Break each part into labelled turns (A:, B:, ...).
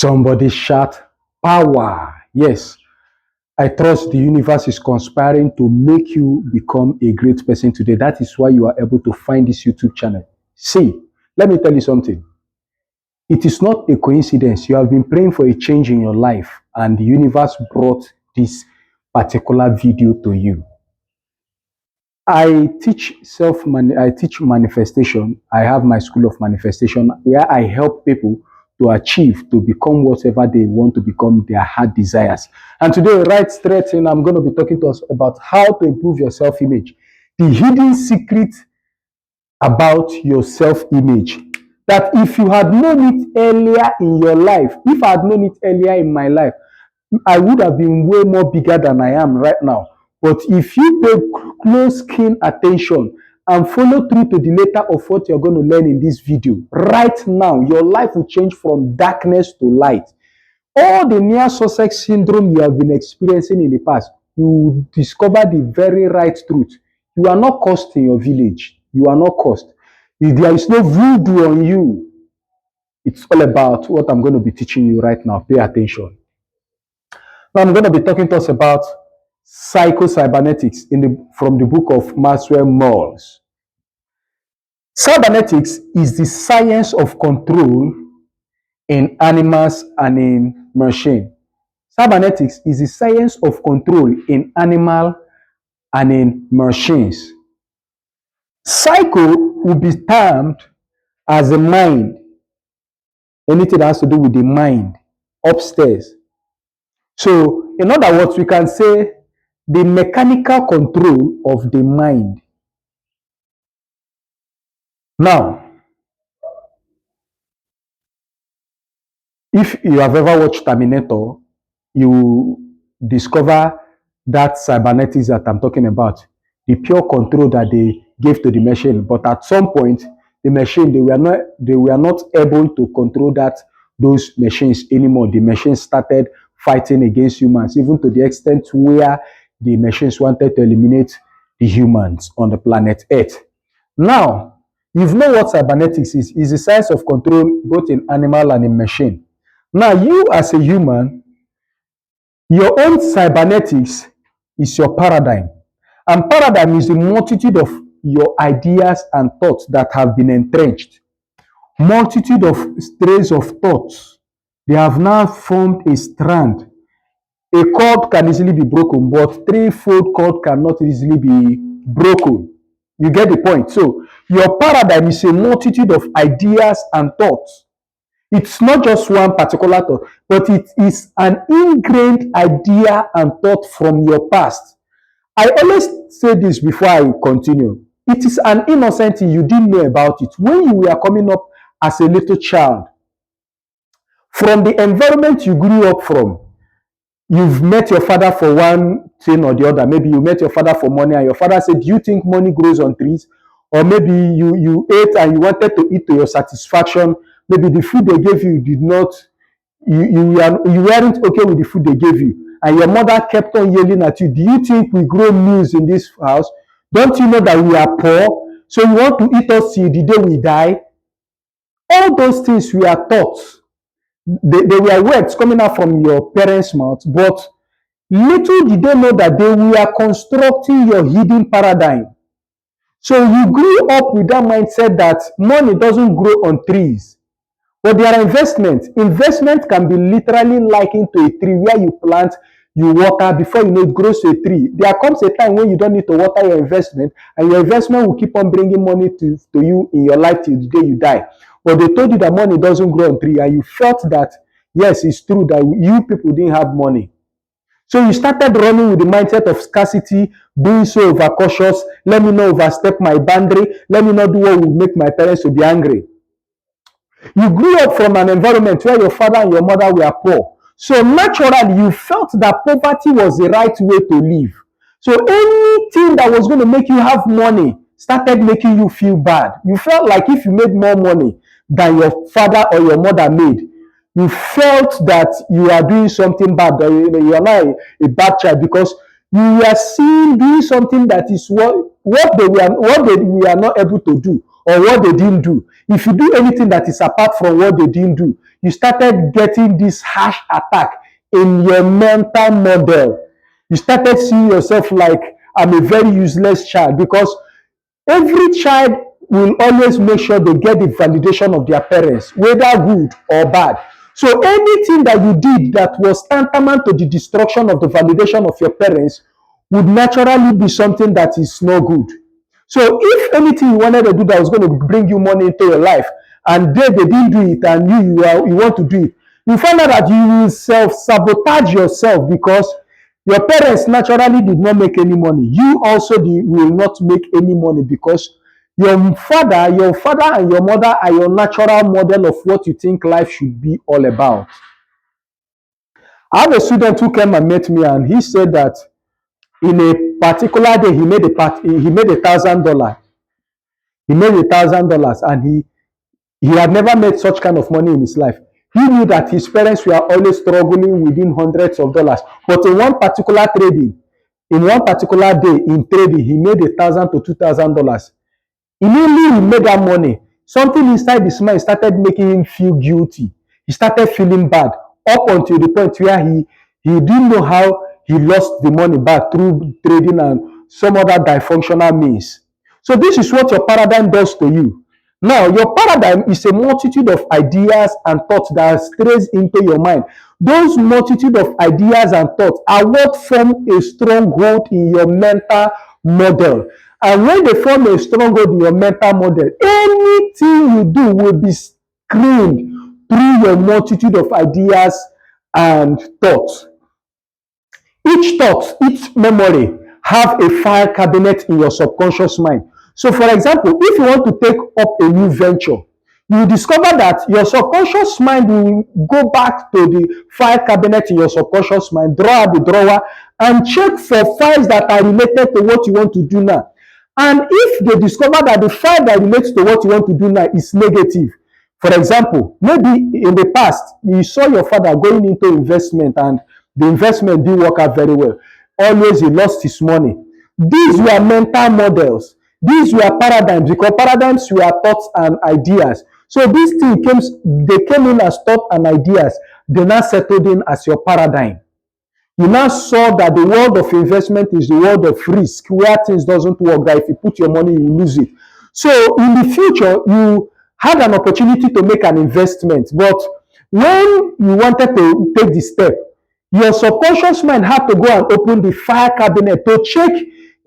A: Somebody shout power. Yes, I trust the universe is conspiring to make you become a great person today. That is why you are able to find this YouTube channel. See, let me tell you something. It is not a coincidence. You have been praying for a change in your life, and the universe brought this particular video to you. I teach manifestation. I have my school of manifestation where I help people to achieve, to become whatever they want to become, their heart desires. And today, right straight in, I'm going to be talking to us about how to improve your self-image. The hidden secret about your self-image. That if you had known it earlier in your life, if I had known it earlier in my life, I would have been way more bigger than I am right now. But if you pay close, keen attention and follow through to the letter of what you're going to learn in this video, right now, your life will change from darkness to light. All the near success syndrome you have been experiencing in the past, you will discover the very right truth. You are not cursed in your village. You are not cursed. There is no voodoo on you. It's all about what I'm going to be teaching you right now. Pay attention. Now I'm going to be talking to us about psycho-cybernetics from the book of Maxwell Maltz. Cybernetics is the science of control in animals and in machines. Cybernetics is the science of control in animal and in machines. Psycho will be termed as the mind. Anything that has to do with the mind upstairs. So, in other words, we can say the mechanical control of the mind. Now, if you have ever watched Terminator, you discover that cybernetics that I'm talking about, the pure control that they gave to the machine. But at some point, the machine, they were not able to control those machines anymore. The machines started fighting against humans, even to the extent where the machines wanted to eliminate the humans on the planet Earth. Now, you know what cybernetics is. It's the science of control both in animal and in machine. Now, you as a human, your own cybernetics is your paradigm. And paradigm is the multitude of your ideas and thoughts that have been entrenched. Multitude of strains of thoughts. They have now formed a strand. A cord can easily be broken, but threefold cord cannot easily be broken. You get the point? So, your paradigm is a multitude of ideas and thoughts. It's not just one particular thought, but it is an ingrained idea and thought from your past. I always say this before I continue. It is an innocent thing, you didn't know about it. When you were coming up as a little child, from the environment you grew up from, you've met your father for one thing or the other. Maybe you met your father for money and your father said, do you think money grows on trees? Or maybe you ate and you wanted to eat to your satisfaction. Maybe the food they gave you did not, you weren't okay with the food they gave you. And your mother kept on yelling at you, do you think we grow meals in this house? Don't you know that we are poor? So you want to eat us till the day we die? All those things we are taught. They were words coming out from your parents' mouth, but little did they know that they were constructing your hidden paradigm. So you grew up with that mindset that money doesn't grow on trees. But there are investments. Investment can be literally likened to a tree where you plant, you water, before you know it grows to a tree. There comes a time when you don't need to water your investment, and your investment will keep on bringing money to you in your life till the day you die. But they told you that money doesn't grow on tree, and you felt that, yes, it's true that you people didn't have money. So you started running with the mindset of scarcity, being so overcautious. Let me not overstep my boundary. Let me not do what will make my parents to be angry. You grew up from an environment where your father and your mother were poor. So naturally, you felt that poverty was the right way to live. So anything that was going to make you have money started making you feel bad. You felt like if you made more money than your father or your mother made, you felt that you are doing something bad. You are not a bad child because you are seen doing something that is what they we are not able to do, or what they didn't do. If you do anything that is apart from what they didn't do, you started getting this harsh attack in your mental model. You started seeing yourself like, I'm a very useless child, because every child will always make sure they get the validation of their parents, whether good or bad. So anything that you did that was tantamount to the destruction of the validation of your parents would naturally be something that is not good. So if anything you wanted to do that was going to bring you money into your life, and they didn't do it, and you want to do it, you find out that you will self-sabotage yourself, because your parents naturally did not make any money. You also will not make any money, because your father and your mother are your natural model of what you think life should be all about. I have a student who came and met me, and he said that in a particular day he made $1,000. He made $1,000, and he had never made such kind of money in his life. He knew that his parents were always struggling within hundreds of dollars. But in one particular day in trading, he made $1,000 to $2,000. Immediately he made that money, something inside his mind started making him feel guilty. He started feeling bad, up until the point where he didn't know how he lost the money back through trading and some other dysfunctional means. So this is what your paradigm does to you. Now, your paradigm is a multitude of ideas and thoughts that strays into your mind. Those multitude of ideas and thoughts are what form a stronghold in your mental model. And when they form a stronghold in your mental model, anything you do will be screened through your multitude of ideas and thoughts. Each thought, each memory have a file cabinet in your subconscious mind. So for example, if you want to take up a new venture, you discover that your subconscious mind will go back to the file cabinet in your subconscious mind, draw out the drawer, and check for files that are related to what you want to do now. And if they discover that the file that relates to what you want to do now is negative, for example, maybe in the past, you saw your father going into investment, and the investment didn't work out very well. Always he lost his money. These were mental models. These were paradigms, because paradigms were thoughts and ideas. So these things they came in as thoughts and ideas. They now settled in as your paradigm. You now saw that the world of investment is the world of risk, where things doesn't work, that if you put your money, you lose it. So in the future, you had an opportunity to make an investment, but when you wanted to take the step, your subconscious mind had to go and open the file cabinet to check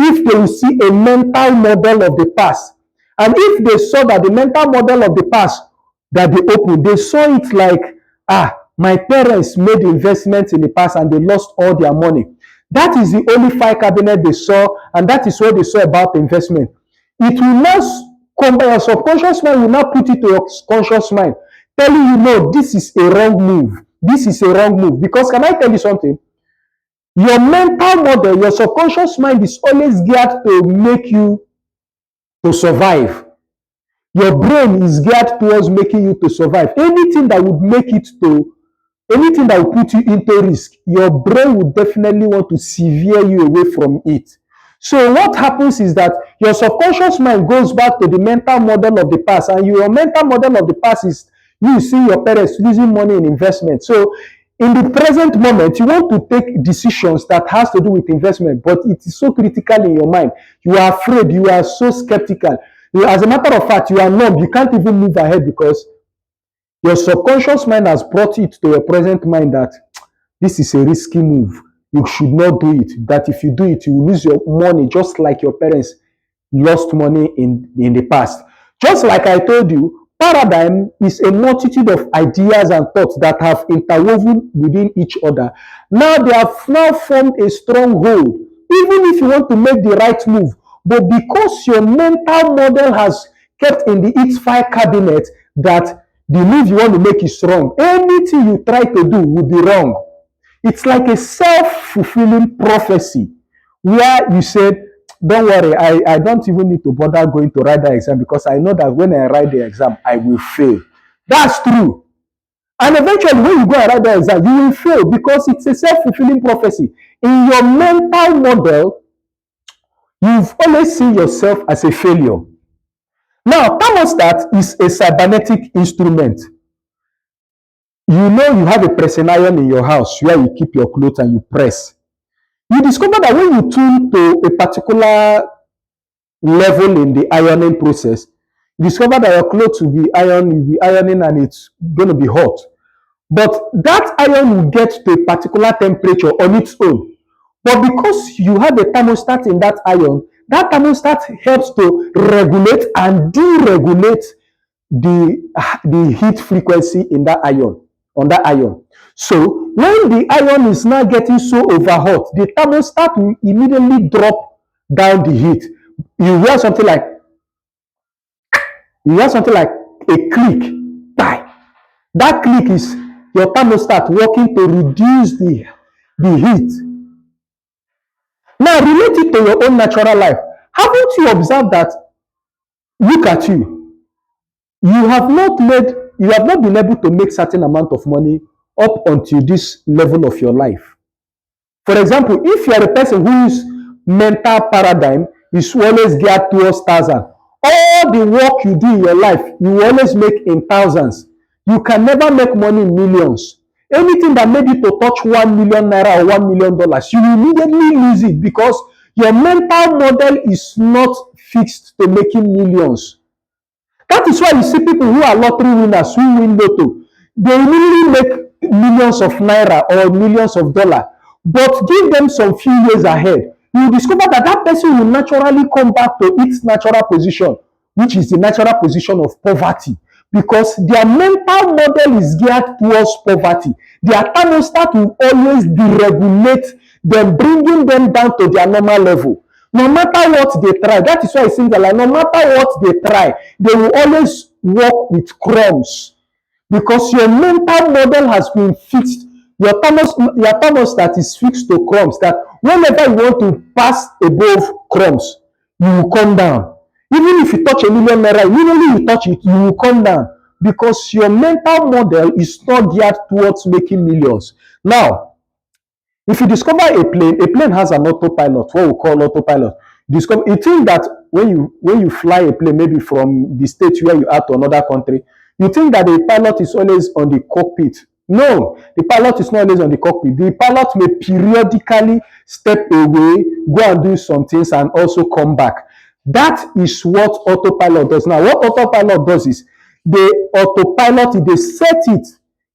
A: if they will see a mental model of the past. And if they saw that the mental model of the past that they opened, they saw it like, my parents made investments in the past and they lost all their money. That is the only file cabinet they saw, and that is what they saw about investment. It will not come by your subconscious mind, will not put it to your conscious mind, telling you, no, this is a wrong move. This is a wrong move. Because can I tell you something? Your mental model, your subconscious mind is always geared to make you to survive. Your brain is geared towards making you to survive. Anything that would put you into risk, your brain would definitely want to sever you away from it. So what happens is that your subconscious mind goes back to the mental model of the past, and your mental model of the past is you see your parents losing money in investment. So in the present moment, you want to take decisions that has to do with investment, but it is so critical in your mind. You are afraid, you are so skeptical. As a matter of fact, you are numb. You can't even move ahead, because your subconscious mind has brought it to your present mind that this is a risky move. You should not do it. That if you do it, you will lose your money, just like your parents lost money in the past. Just like I told you, paradigm is a multitude of ideas and thoughts that have interwoven within each other. Now they have now formed a stronghold, even if you want to make the right move. But because your mental model has kept in its file cabinet that the move you want to make is wrong, anything you try to do will be wrong. It's like a self-fulfilling prophecy, where you said, don't worry, I don't even need to bother going to write the exam, because I know that when I write the exam, I will fail. That's true. And eventually, when you go and write the exam, you will fail, because it's a self-fulfilling prophecy. In your mental model, You've always seen yourself as a failure. Now, thermostat is a cybernetic instrument. You know you have a pressing iron in your house where you keep your clothes and you press. You discover that when you tune to a particular level in the ironing process, you discover that your clothes will be ironed, you'll be ironing and it's going to be hot. But that iron will get to a particular temperature on its own. But because you have a thermostat in that thermostat helps to regulate and deregulate the heat frequency in that iron, on that iron. So when the iron is now getting so overhot, the thermostat will immediately drop down the heat. You hear something like you hear something like a click. Die. That click is your thermostat working to reduce the heat. Now relate it to your own natural life. Haven't you observed that? Look at you. You have not been able to make certain amount of money up until this level of your life. For example, if you are a person whose mental paradigm is always geared towards thousands, all the work you do in your life, you will always make in thousands. You can never make money in millions. Anything that made you to touch 1 million naira or $1 million, you will immediately lose it because your mental model is not fixed to making millions. That is why you see people who are lottery winners who win lotto. They really make millions of naira or millions of dollars. But give them some few years ahead, you will discover that that person will naturally come back to its natural position, which is the natural position of poverty. Because their mental model is geared towards poverty. Their thermostat will always deregulate them, bringing them down to their normal level. No matter what they try, that is why it seems like no matter what they try, they will always work with crumbs because your mental model has been fixed. Your thermostat is fixed to crumbs. That whenever you want to pass above crumbs, you will come down. Even if you touch $1 million, immediately you touch it, you will come down because your mental model is not geared towards making millions. Now, if you discover a plane has an autopilot, what we call autopilot. You think that when you fly a plane, maybe from the state where you are to another country, you think that the pilot is always on the cockpit. No, the pilot is not always on the cockpit. The pilot may periodically step away, go and do some things, and also come back. That is what autopilot does. Now, what autopilot does is they set it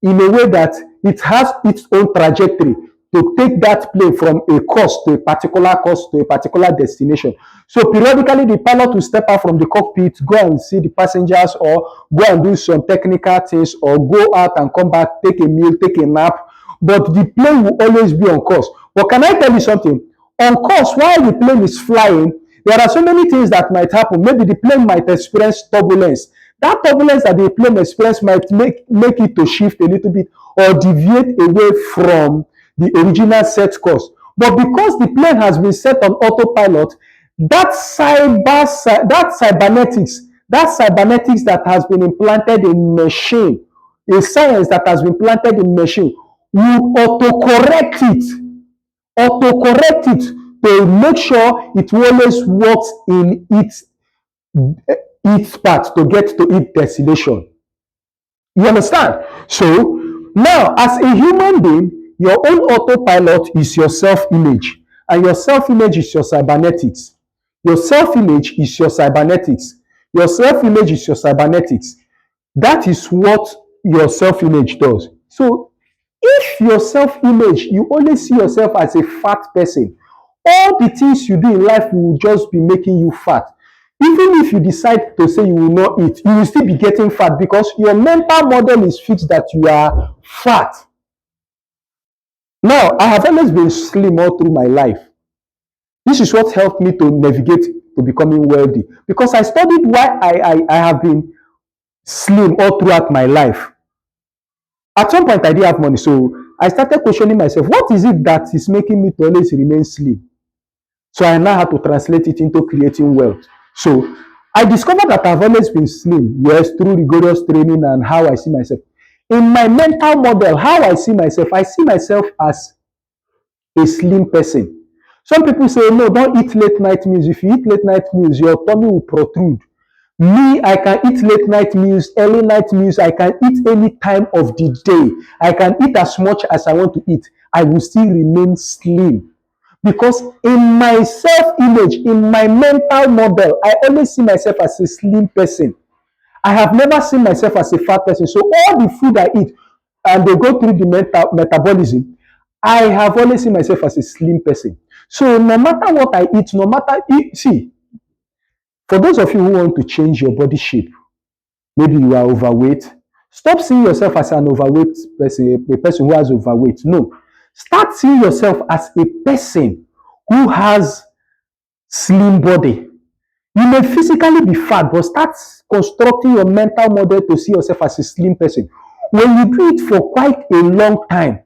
A: in a way that it has its own trajectory to take that plane from a course to a particular destination. So periodically the pilot will step out from the cockpit, go and see the passengers or go and do some technical things or go out and come back, take a meal, take a nap. But the plane will always be on course. But can I tell you something? On course, while the plane is flying, there are so many things that might happen. Maybe the plane might experience turbulence. That turbulence that the plane experience might make it to shift a little bit or deviate away from the original set course. But because the plane has been set on autopilot, that cybernetics that has been implanted in machine, a science that has been planted in machine, will autocorrect it to make sure it always works in its path to get to its destination. You understand? So now, as a human being, your own autopilot is your self-image, and your self-image is your cybernetics. Your self-image is your cybernetics. Your self-image is your cybernetics. That is what your self-image does. So if your self-image, you only see yourself as a fat person, all the things you do in life will just be making you fat. Even if you decide to say you will not eat, you will still be getting fat because your mental model is fixed that you are fat. Now, I have always been slim all through my life. This is what helped me to navigate to becoming wealthy because I studied why I have been slim all throughout my life. At some point, I didn't have money, so I started questioning myself, what is it that is making me to always remain slim? So I now had to translate it into creating wealth. So I discovered that I've always been slim, yes, through rigorous training and how I see myself. In my mental model, how I see myself as a slim person. Some people say, no, don't eat late night meals. If you eat late night meals, your tummy will protrude. Me, I can eat late night meals, early night meals. I can eat any time of the day. I can eat as much as I want to eat. I will still remain slim. Because in my self-image, in my mental model, I always see myself as a slim person. I have never seen myself as a fat person. So all the food I eat and they go through the metabolism, I have always seen myself as a slim person. So no matter what I eat, no matter, see, for those of you who want to change your body shape, maybe you are overweight, stop seeing yourself as an overweight person, a person who has overweight. No. Start seeing yourself as a person who has slim body. You may physically be fat, but start constructing your mental model to see yourself as a slim person. When you do it for quite a long time,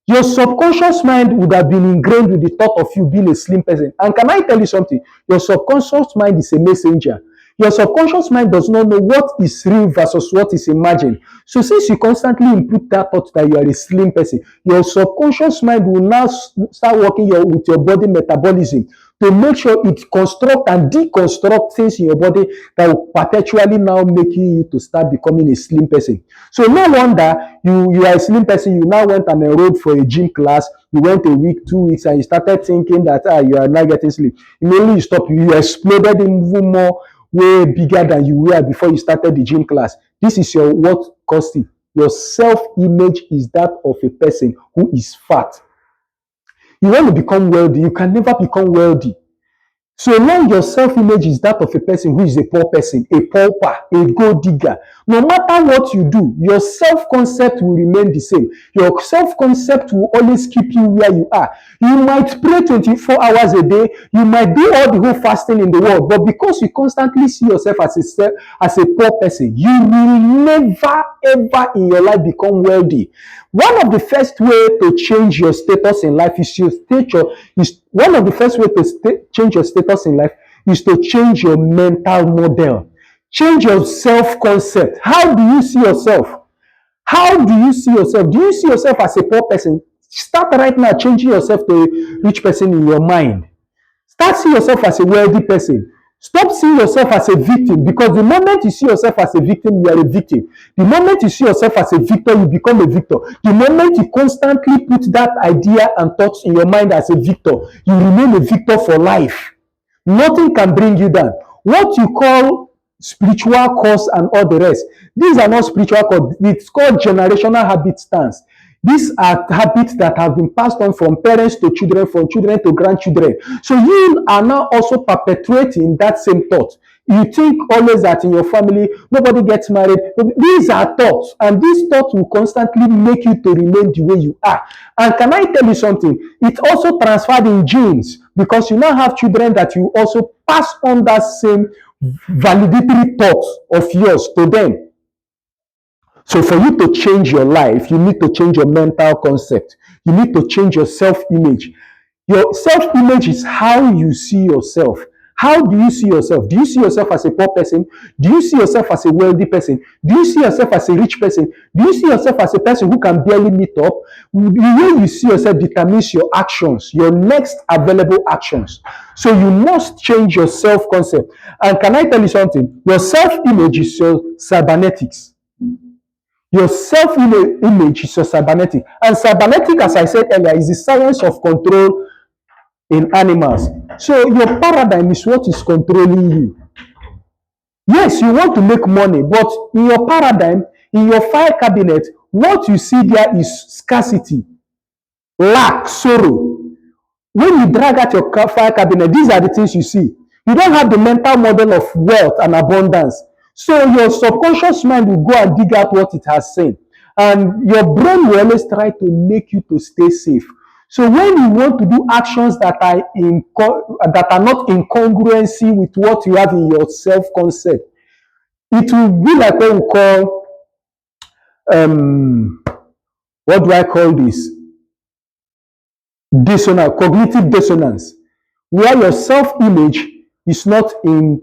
A: your subconscious mind would have been ingrained with the thought of you being a slim person. And can I tell you something? Your subconscious mind is a messenger. Your subconscious mind does not know what is real versus what is imagined. So since you constantly input that thought that you are a slim person, your subconscious mind will now start working with your body metabolism to make sure it construct and deconstruct things in your body that will perpetually now making you to start becoming a slim person. So no wonder you are a slim person, you now went and enrolled for a gym class, you went a week, 2 weeks, and you started thinking that you are not getting slim. Immediately you stop, you exploded even more, way bigger than you were before you started the gym class. This is your what caused it. Your self-image is that of a person who is fat. You want to become wealthy, you can never become wealthy. So long your self-image is that of a person who is a poor person, a pauper, a gold digger. No matter what you do, your self-concept will remain the same. Your self-concept will always keep you where you are. You might pray 24 hours a day, you might do all the whole fasting in the world, but because you constantly see yourself as a poor person, you will never ever in your life become wealthy. One of the first way to change your status in life is change your status in life is to change your mental model. Change your self-concept. How do you see yourself? How do you see yourself? Do you see yourself as a poor person? Start right now changing yourself to a rich person in your mind. Start seeing yourself as a wealthy person. Stop seeing yourself as a victim, because the moment you see yourself as a victim, you are a victim. The moment you see yourself as a victor, you become a victor. The moment you constantly put that idea and thoughts in your mind as a victor, you remain a victor for life. Nothing can bring you down. What you call spiritual cause and all the rest, these are not spiritual cause. It's called generational habit stance. These are habits that have been passed on from parents to children, from children to grandchildren. So you are now also perpetuating that same thought. You think always that in your family, nobody gets married. These are thoughts, and these thoughts will constantly make you to remain the way you are. And can I tell you something? It also transferred in genes, because you now have children that you also pass on that same validatory thoughts of yours to them. So for you to change your life, you need to change your mental concept. You need to change your self-image. Your self-image is how you see yourself. How do you see yourself? Do you see yourself as a poor person? Do you see yourself as a wealthy person? Do you see yourself as a rich person? Do you see yourself as a person who can barely meet up? The way you see yourself determines your actions, your next available actions. So you must change your self-concept. And can I tell you something? Your self-image is your cybernetics. Your self-image is your cybernetic. And cybernetic, as I said earlier, is the science of control in animals. So your paradigm is what is controlling you. Yes, you want to make money, but in your paradigm, in your file cabinet, what you see there is scarcity, lack, sorrow. When you drag out your file cabinet, these are the things you see. You don't have the mental model of wealth and abundance. So your subconscious mind will go and dig out what it has seen. And your brain will always try to make you to stay safe. So when you want to do actions that are not in congruency with what you have in your self-concept, it will be like what we call, what do I call this? Dissonance, cognitive dissonance, where your self-image is not in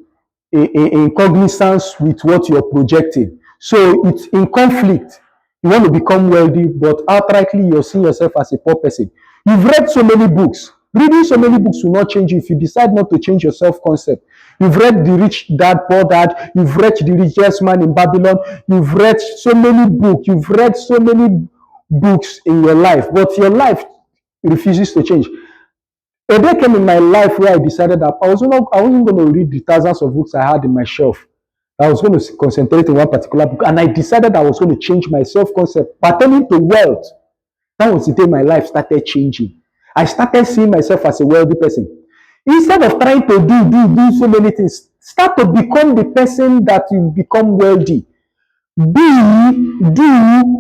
A: cognizance with what you're projecting. So it's in conflict. You want to become wealthy, but outrightly you're seeing yourself as a poor person. You've read so many books. Reading so many books will not change you if you decide not to change your self-concept. You've read The Rich Dad, Poor Dad. You've read The Richest Man in Babylon. You've read so many books. You've read so many books in your life, but your life refuses to change. A day came in my life where I decided that I wasn't going to read the thousands of books I had in my shelf. I was going to concentrate on one particular book, and I decided I was going to change my self-concept pertaining to wealth. That was the day my life started changing. I started seeing myself as a wealthy person. Instead of trying to do so many things, start to become the person that you become wealthy.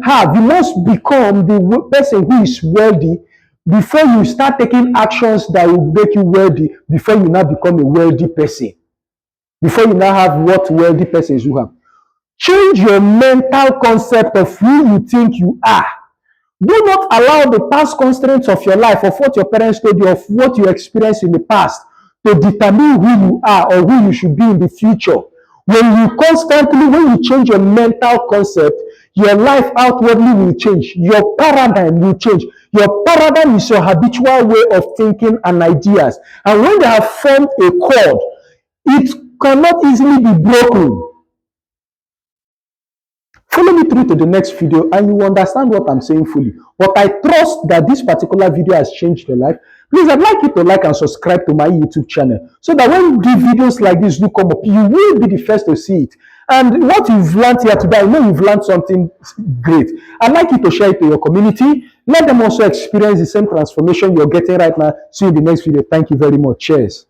A: Have. You must become the person who is wealthy before you start taking actions that will make you wealthy, before you now become a wealthy person. Before you now have what wealthy persons you have. Change your mental concept of who you think you are. Do not allow the past constraints of your life, of what your parents told you, of what you experienced in the past, to determine who you are or who you should be in the future. When you change your mental concept, your life outwardly will change. Your paradigm will change. Your paradigm is your habitual way of thinking and ideas. And when they have formed a cord, it cannot easily be broken. Follow me through to the next video and you will understand what I'm saying fully. But I trust that this particular video has changed your life. Please, I'd like you to like and subscribe to my YouTube channel so that when the videos like this do come up, you will be the first to see it. And what you've learned here today, I know you've learned something great. I'd like you to share it to your community. Let them also experience the same transformation you're getting right now. See you in the next video. Thank you very much. Cheers.